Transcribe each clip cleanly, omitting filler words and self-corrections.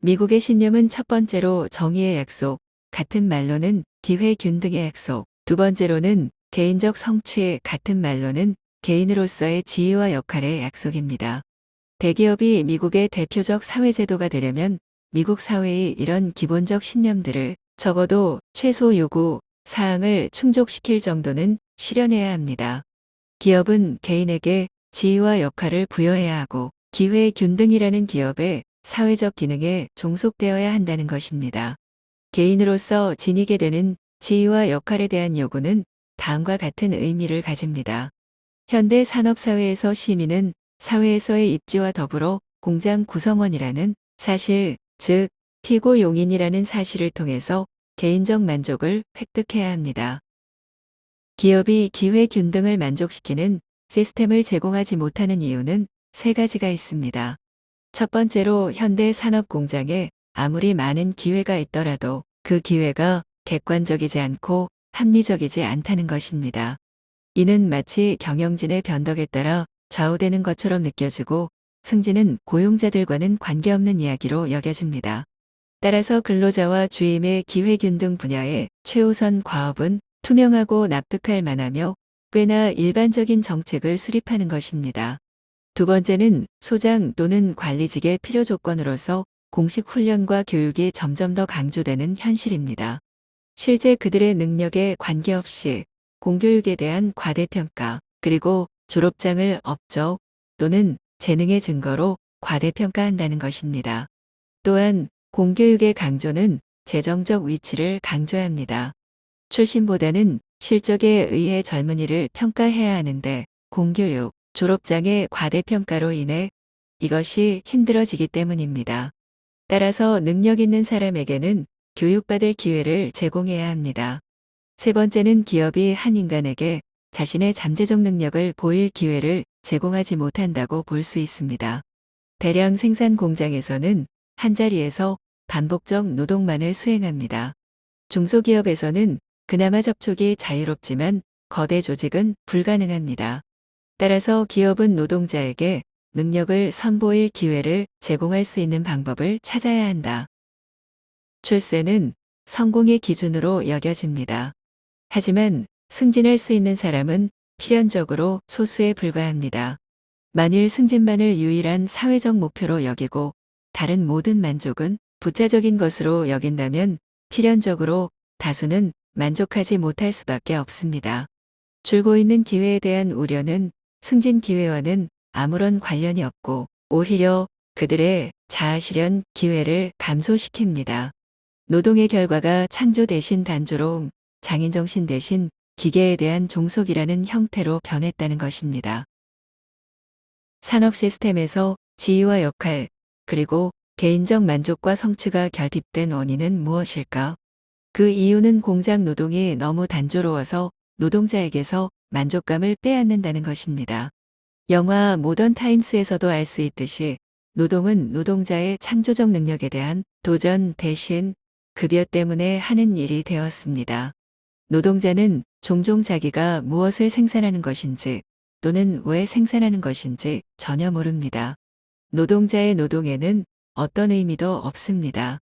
미국의 신념은 첫 번째로 정의의 약속, 같은 말로는 기회균등의 약속, 두 번째로는 개인적 성취, 같은 말로는 개인으로서의 지위와 역할의 약속입니다. 대기업이 미국의 대표적 사회제도가 되려면 미국 사회의 이런 기본적 신념들을 적어도 최소 요구 사항을 충족시킬 정도는 실현해야 합니다. 기업은 개인에게 지위와 역할을 부여해야 하고 기회균등이라는 기업의 사회적 기능에 종속되어야 한다는 것입니다. 개인으로서 지니게 되는 지위와 역할에 대한 요구는 다음과 같은 의미를 가집니다. 현대 산업사회에서 시민은 사회에서의 입지와 더불어 공장 구성원이라는 사실, 즉 피고용인이라는 사실을 통해서 개인적 만족을 획득해야 합니다. 기업이 기회균등을 만족시키는 시스템을 제공하지 못하는 이유는 세 가지가 있습니다. 첫 번째로 현대 산업 공장에 아무리 많은 기회가 있더라도 그 기회가 객관적이지 않고 합리적이지 않다는 것입니다. 이는 마치 경영진의 변덕에 따라 좌우되는 것처럼 느껴지고 승진은 고용자들과는 관계없는 이야기로 여겨집니다. 따라서 근로자와 주임의 기회균등 분야의 최우선 과업은 투명하고 납득할 만하며 꽤나 일반적인 정책을 수립하는 것입니다. 두 번째는 소장 또는 관리직의 필요 조건으로서 공식 훈련과 교육이 점점 더 강조되는 현실입니다. 실제 그들의 능력에 관계없이 공교육에 대한 과대평가, 그리고 졸업장을 업적 또는 재능의 증거로 과대평가한다는 것입니다. 또한 공교육의 강조는 재정적 위치를 강조합니다. 출신보다는 실적에 의해 젊은이를 평가해야 하는데 공교육, 졸업장의 과대평가로 인해 이것이 힘들어지기 때문입니다. 따라서 능력 있는 사람에게는 교육받을 기회를 제공해야 합니다. 세 번째는 기업이 한 인간에게 자신의 잠재적 능력을 보일 기회를 제공하지 못한다고 볼 수 있습니다. 대량 생산 공장에서는 한자리에서 반복적 노동만을 수행합니다. 중소기업에서는 그나마 접촉이 자유롭지만 거대 조직은 불가능합니다. 따라서 기업은 노동자에게 능력을 선보일 기회를 제공할 수 있는 방법을 찾아야 한다. 출세는 성공의 기준으로 여겨집니다. 하지만 승진할 수 있는 사람은 필연적으로 소수에 불과합니다. 만일 승진만을 유일한 사회적 목표로 여기고 다른 모든 만족은 부차적인 것으로 여긴다면 필연적으로 다수는 만족하지 못할 수밖에 없습니다. 줄고 있는 기회에 대한 우려는 승진 기회와는 아무런 관련이 없고 오히려 그들의 자아실현 기회를 감소시킵니다. 노동의 결과가 창조 대신 단조로움, 장인정신 대신 기계에 대한 종속이라는 형태로 변했다는 것입니다. 산업 시스템에서 지위와 역할, 그리고 개인적 만족과 성취가 결핍된 원인은 무엇일까? 그 이유는 공장 노동이 너무 단조로워서 노동자에게서 만족감을 빼앗는다는 것입니다. 영화 모던 타임스에서도 알 수 있듯이 노동은 노동자의 창조적 능력에 대한 도전 대신 급여 때문에 하는 일이 되었습니다. 노동자는 종종 자기가 무엇을 생산하는 것인지 또는 왜 생산하는 것인지 전혀 모릅니다. 노동자의 노동에는 어떤 의미도 없습니다.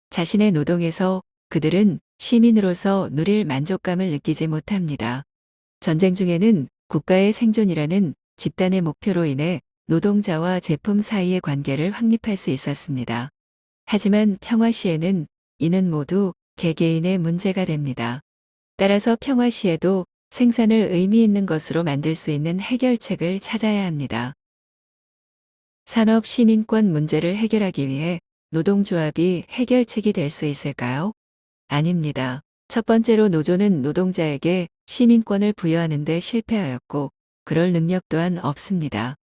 자신의 노동에서 그들은 시민으로서 누릴 만족감을 느끼지 못합니다. 전쟁 중에는 국가의 생존이라는 집단의 목표로 인해 노동자와 제품 사이의 관계를 확립할 수 있었습니다. 하지만 평화 시에는 이는 모두 개개인의 문제가 됩니다. 따라서 평화 시에도 생산을 의미 있는 것으로 만들 수 있는 해결책을 찾아야 합니다. 산업 시민권 문제를 해결하기 위해 노동조합이 해결책이 될 수 있을까요? 아닙니다. 첫 번째로 노조는 노동자에게 시민권을 부여하는 데 실패하였고 그럴 능력 또한 없습니다.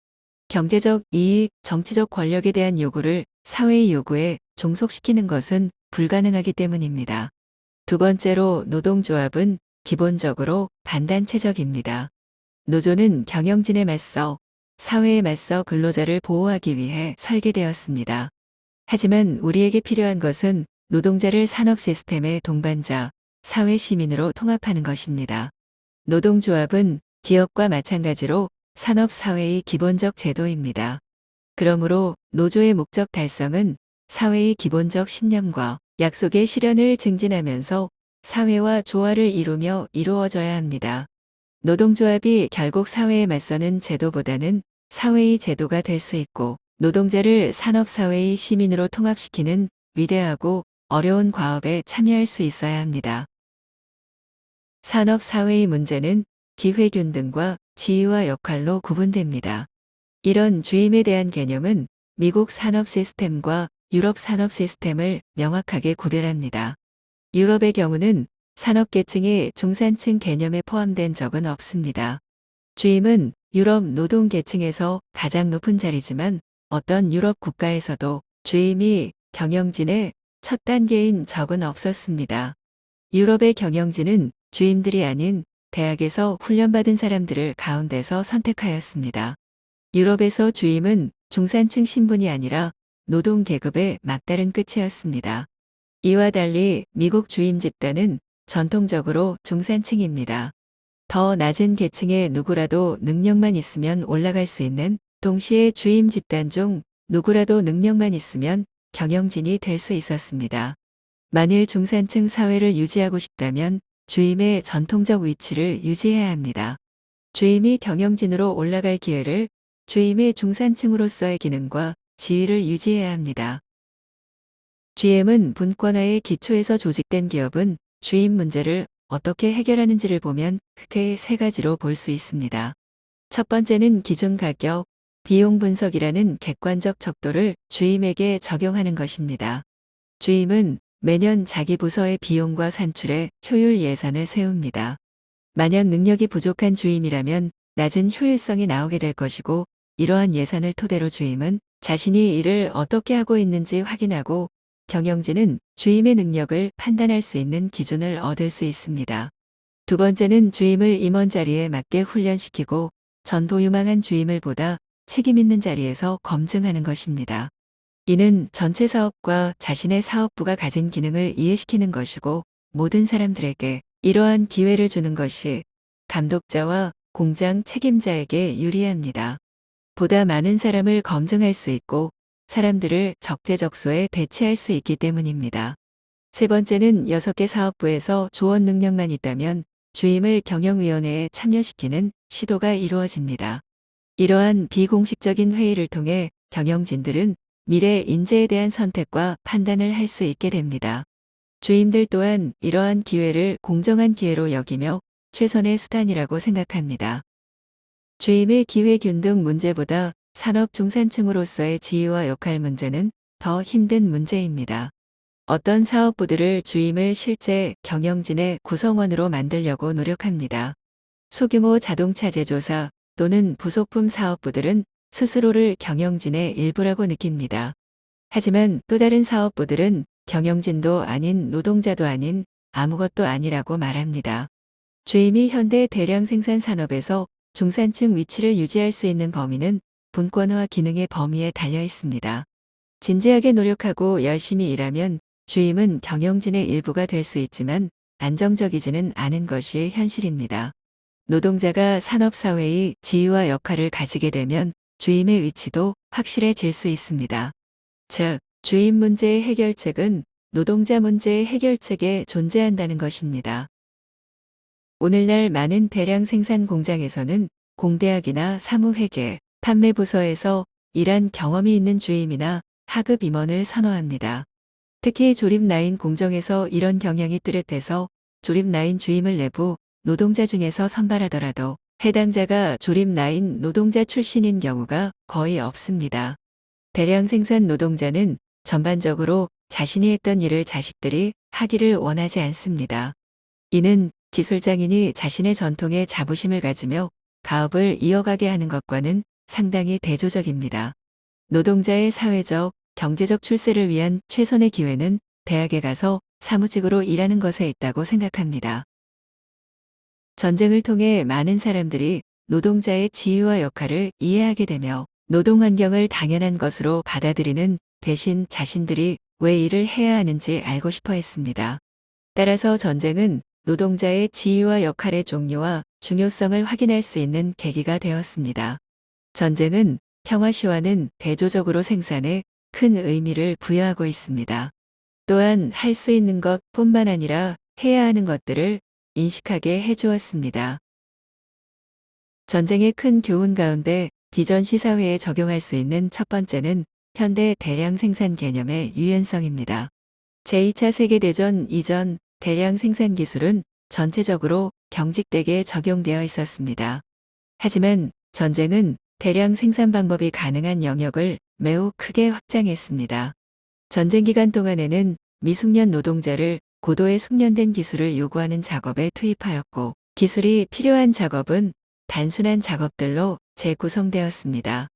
경제적 이익, 정치적 권력에 대한 요구를 사회의 요구에 종속시키는 것은 불가능하기 때문입니다. 두 번째로 노동조합은 기본적으로 반단체적입니다. 노조는 경영진에 맞서 사회에 맞서 근로자를 보호하기 위해 설계되었습니다. 하지만 우리에게 필요한 것은 노동자를 산업 시스템의 동반자, 사회 시민으로 통합하는 것입니다. 노동조합은 기업과 마찬가지로 산업사회의 기본적 제도입니다. 그러므로 노조의 목적 달성은 사회의 기본적 신념과 약속의 실현을 증진하면서 사회와 조화를 이루며 이루어져야 합니다. 노동조합이 결국 사회에 맞서는 제도보다는 사회의 제도가 될 수 있고 노동자를 산업사회의 시민으로 통합시키는 위대하고 어려운 과업에 참여할 수 있어야 합니다. 산업사회의 문제는 기회균등과 지위와 역할로 구분됩니다. 이런 주임에 대한 개념은 미국 산업 시스템과 유럽 산업 시스템을 명확하게 구별합니다. 유럽의 경우는 산업계층이 중산층 개념에 포함된 적은 없습니다. 주임은 유럽 노동계층에서 가장 높은 자리지만 어떤 유럽 국가에서도 주임이 경영진의 첫 단계인 적은 없었습니다. 유럽의 경영진은 주임들이 아닌 대학에서 훈련받은 사람들을 가운데서 선택하였습니다. 유럽에서 주임은 중산층 신분이 아니라 노동 계급의 막다른 끝이었습니다. 이와 달리 미국 주임 집단은 전통적으로 중산층입니다. 더 낮은 계층의 누구라도 능력만 있으면 올라갈 수 있는 동시에 주임 집단 중 누구라도 능력만 있으면 경영진이 될 수 있었습니다. 만일 중산층 사회를 유지하고 싶다면 주임의 전통적 위치를 유지해야 합니다. 주임이 경영진으로 올라갈 기회를 주임의 중산층으로서의 기능과 지위를 유지해야 합니다. GM은 분권화의 기초에서 조직된 기업은 주임 문제를 어떻게 해결하는지를 보면 크게 세 가지로 볼 수 있습니다. 첫 번째는 기준 가격, 비용 분석이라는 객관적 척도를 주임에게 적용하는 것입니다. 주임은 매년 자기 부서의 비용과 산출에 효율 예산을 세웁니다. 만약 능력이 부족한 주임이라면 낮은 효율성이 나오게 될 것이고 이러한 예산을 토대로 주임은 자신이 일을 어떻게 하고 있는지 확인하고 경영진은 주임의 능력을 판단할 수 있는 기준을 얻을 수 있습니다. 두 번째는 주임을 임원 자리에 맞게 훈련시키고 전도유망한 주임을 보다 책임 있는 자리에서 검증하는 것입니다. 이는 전체 사업과 자신의 사업부가 가진 기능을 이해시키는 것이고 모든 사람들에게 이러한 기회를 주는 것이 감독자와 공장 책임자에게 유리합니다. 보다 많은 사람을 검증할 수 있고 사람들을 적재적소에 배치할 수 있기 때문입니다. 세 번째는 6개 사업부에서 조언 능력만 있다면 주임을 경영위원회에 참여시키는 시도가 이루어집니다. 이러한 비공식적인 회의를 통해 경영진들은 미래 인재에 대한 선택과 판단을 할 수 있게 됩니다. 주임들 또한 이러한 기회를 공정한 기회로 여기며 최선의 수단이라고 생각합니다. 주임의 기회균등 문제보다 산업 중산층으로서의 지위와 역할 문제는 더 힘든 문제입니다. 어떤 사업부들을 주임을 실제 경영진의 구성원으로 만들려고 노력합니다. 소규모 자동차 제조사 또는 부속품 사업부들은 스스로를 경영진의 일부라고 느낍니다. 하지만 또 다른 사업부들은 경영진도 아닌 노동자도 아닌 아무것도 아니라고 말합니다. 주임이 현대 대량 생산 산업에서 중산층 위치를 유지할 수 있는 범위는 분권화 기능의 범위에 달려 있습니다. 진지하게 노력하고 열심히 일하면 주임은 경영진의 일부가 될 수 있지만 안정적이지는 않은 것이 현실입니다. 노동자가 산업사회의 지위와 역할을 가지게 되면 주임의 위치도 확실해질 수 있습니다. 즉, 주임 문제의 해결책은 노동자 문제의 해결책에 존재한다는 것입니다. 오늘날 많은 대량 생산 공장에서는 공대학이나 사무회계, 판매부서에서 일한 경험이 있는 주임이나 하급 임원을 선호합니다. 특히 조립라인 공정에서 이런 경향이 뚜렷해서 조립라인 주임을 내부 노동자 중에서 선발하더라도 해당자가 조립라인 노동자 출신인 경우가 거의 없습니다. 대량 생산 노동자는 전반적으로 자신이 했던 일을 자식들이 하기를 원하지 않습니다. 이는 기술장인이 자신의 전통에 자부심을 가지며 가업을 이어가게 하는 것과는 상당히 대조적입니다. 노동자의 사회적, 경제적 출세를 위한 최선의 기회는 대학에 가서 사무직으로 일하는 것에 있다고 생각합니다. 전쟁을 통해 많은 사람들이 노동자의 지위와 역할을 이해하게 되며 노동 환경을 당연한 것으로 받아들이는 대신 자신들이 왜 일을 해야 하는지 알고 싶어 했습니다. 따라서 전쟁은 노동자의 지위와 역할의 종류와 중요성을 확인할 수 있는 계기가 되었습니다. 전쟁은 평화 시와는 대조적으로 생산해 큰 의미를 부여하고 있습니다. 또한 할 수 있는 것뿐만 아니라 해야 하는 것들을 인식하게 해주었습니다. 전쟁의 큰 교훈 가운데 비전 시사회에 적용할 수 있는 첫 번째는 현대 대량 생산 개념의 유연성입니다. 제2차 세계대전 이전 대량 생산 기술은 전체적으로 경직되게 적용되어 있었습니다. 하지만 전쟁은 대량 생산 방법이 가능한 영역을 매우 크게 확장했습니다. 전쟁 기간 동안에는 미숙련 노동자를 고도의 숙련된 기술을 요구하는 작업에 투입하였고, 기술이 필요한 작업은 단순한 작업들로 재구성되었습니다.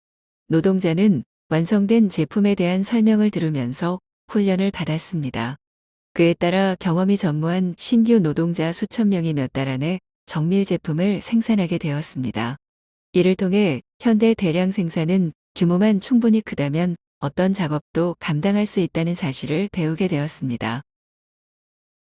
노동자는 완성된 제품에 대한 설명을 들으면서 훈련을 받았습니다. 그에 따라 경험이 전무한 신규 노동자 수천 명이 몇 달 안에 정밀 제품을 생산하게 되었습니다. 이를 통해 현대 대량 생산은 규모만 충분히 크다면 어떤 작업도 감당할 수 있다는 사실을 배우게 되었습니다.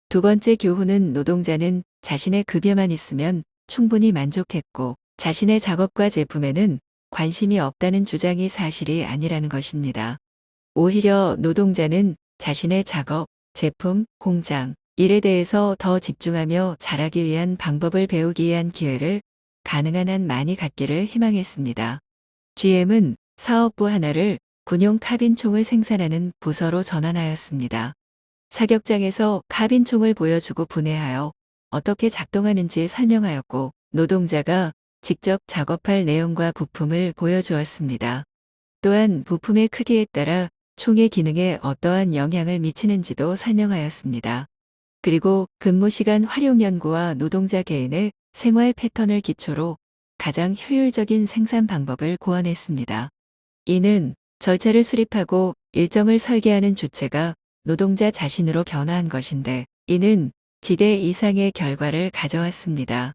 두 번째 교훈은 노동자는 자신의 급여만 있으면 충분히 만족했고 자신의 작업과 제품에는 관심이 없다는 주장이 사실이 아니라는 것입니다. 오히려 노동자는 자신의 작업, 제품, 공장, 일에 대해서 더 집중하며 잘하기 위한 방법을 배우기 위한 기회를 가능한 한 많이 갖기를 희망했습니다. GM은 사업부 하나를 군용 카빈총을 생산하는 부서로 전환하였습니다. 사격장에서 카빈총을 보여주고 분해하여 어떻게 작동하는지 설명하였고, 노동자가 직접 작업할 내용과 부품을 보여주었습니다. 또한 부품의 크기에 따라 총의 기능에 어떠한 영향을 미치는지도 설명하였습니다. 그리고 근무시간 활용 연구와 노동자 개인의 생활 패턴을 기초로 가장 효율적인 생산 방법을 고안했습니다. 이는 절차를 수립하고 일정을 설계하는 주체가 노동자 자신으로 변화한 것인데, 이는 기대 이상의 결과를 가져왔습니다.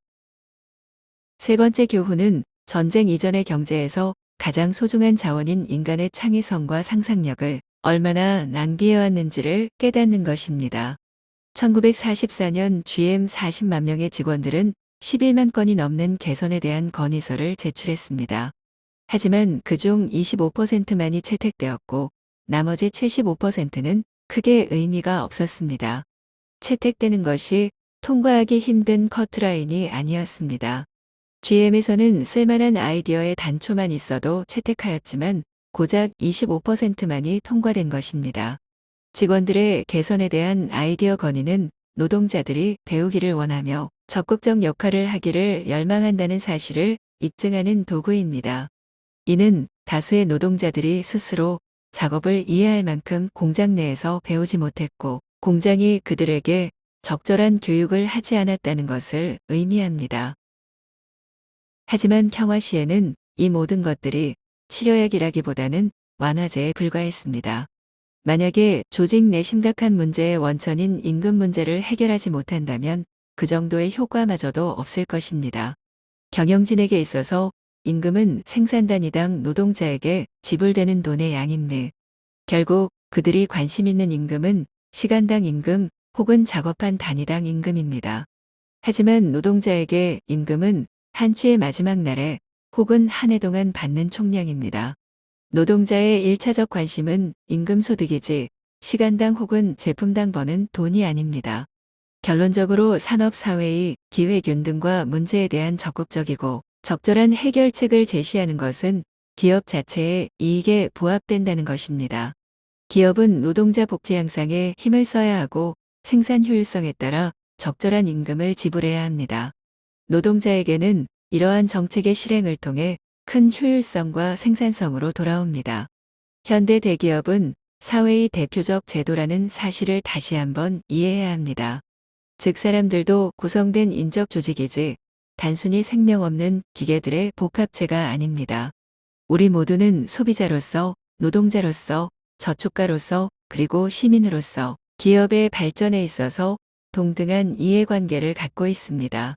세 번째 교훈은 전쟁 이전의 경제에서 가장 소중한 자원인 인간의 창의성과 상상력을 얼마나 낭비해왔는지를 깨닫는 것입니다. 1944년 GM 40만 명의 직원들은 11만 건이 넘는 개선에 대한 건의서를 제출했습니다. 하지만 그중 25%만이 채택되었고 나머지 75%는 크게 의미가 없었습니다. 채택되는 것이 통과하기 힘든 커트라인이 아니었습니다. GM에서는 쓸만한 아이디어의 단초만 있어도 채택하였지만 고작 25%만이 통과된 것입니다. 직원들의 개선에 대한 아이디어 건의는 노동자들이 배우기를 원하며 적극적 역할을 하기를 열망한다는 사실을 입증하는 도구입니다. 이는 다수의 노동자들이 스스로 작업을 이해할 만큼 공장 내에서 배우지 못했고 공장이 그들에게 적절한 교육을 하지 않았다는 것을 의미합니다. 하지만 평화 시에는 이 모든 것들이 치료약이라기보다는 완화제에 불과했습니다. 만약에 조직 내 심각한 문제의 원천인 임금 문제를 해결하지 못한다면 그 정도의 효과마저도 없을 것입니다. 경영진에게 있어서 임금은 생산 단위당 노동자에게 지불되는 돈의 양인데, 결국 그들이 관심 있는 임금은 시간당 임금 혹은 작업한 단위당 임금입니다. 하지만 노동자에게 임금은 한 주의 마지막 날에 혹은 한 해 동안 받는 총량입니다. 노동자의 1차적 관심은 임금 소득이지 시간당 혹은 제품당 버는 돈이 아닙니다. 결론적으로 산업사회의 기회균등과 문제에 대한 적극적이고 적절한 해결책을 제시하는 것은 기업 자체의 이익에 부합된다는 것입니다. 기업은 노동자 복지 향상에 힘을 써야 하고 생산 효율성에 따라 적절한 임금을 지불해야 합니다. 노동자에게는 이러한 정책의 실행을 통해 큰 효율성과 생산성으로 돌아옵니다. 현대 대기업은 사회의 대표적 제도라는 사실을 다시 한번 이해해야 합니다. 즉 사람들도 구성된 인적 조직이지 단순히 생명 없는 기계들의 복합체가 아닙니다. 우리 모두는 소비자로서, 노동자로서, 저축가로서, 그리고 시민으로서 기업의 발전에 있어서 동등한 이해관계를 갖고 있습니다.